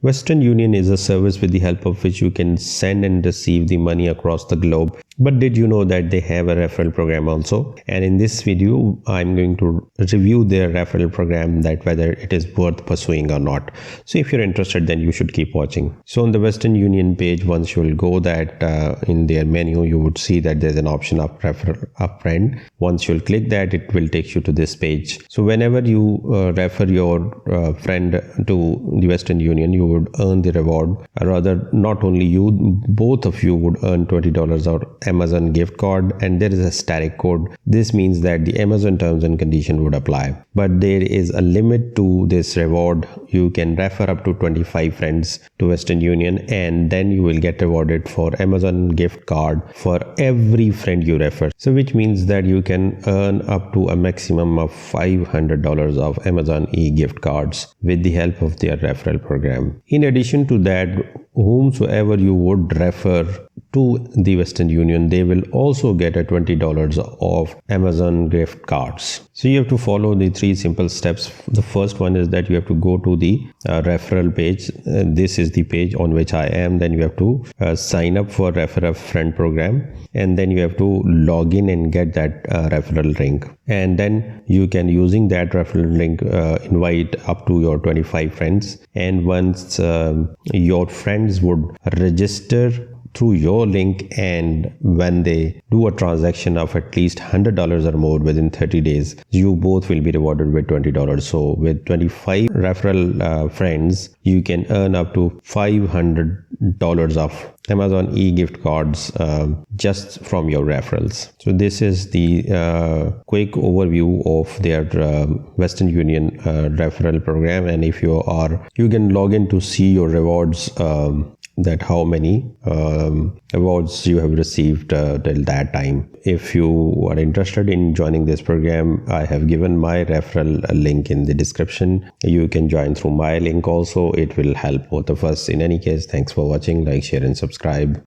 Western Union is a service with the help of which you can send and receive the money across the globe. But did you know that they have a referral program also? And in this video, I'm going to review their referral program, that whether it is worth pursuing or not. So if you're interested, then you should keep watching. So on the Western Union page, once you will go that in their menu, you would see that there's an option of refer a friend. Once you'll click that, it will take you to this page. So whenever you refer your friend to the Western Union, you would earn the reward. Rather, not only you, both of you would earn $20 or Amazon gift card, and there is a static code. This means that the Amazon terms and condition would apply, but there is a limit to this reward. You can refer up to 25 friends to Western Union, and then you will get rewarded for Amazon gift card for every friend you refer. So which means that you can earn up to a maximum of $500 of Amazon e-gift cards with the help of their referral program. In addition to that, whomsoever you would refer to the Western Union, they will also get a $20 of Amazon gift cards. So you have to follow the 3 simple steps. The first one is that you have to go to the referral page. This is the page on which I am. Then you have to sign up for Refer a Friend program, and then you have to log in and get that referral link, and then you can, using that referral link, invite up to your 25 friends. And once your friends would register through your link, and when they do a transaction of at least $100 or more within 30 days, you both will be rewarded with $20. So with 25 referral friends, you can earn up to $500 of Amazon e-gift cards just from your referrals. So this is the quick overview of their Western Union referral program. And if you can log in to see your rewards, that how many awards you have received till that time. If you are interested in joining this program, I have given my referral link in the description. You can join through my link also. It will help both of us. In any case, thanks for watching. Like, share and subscribe.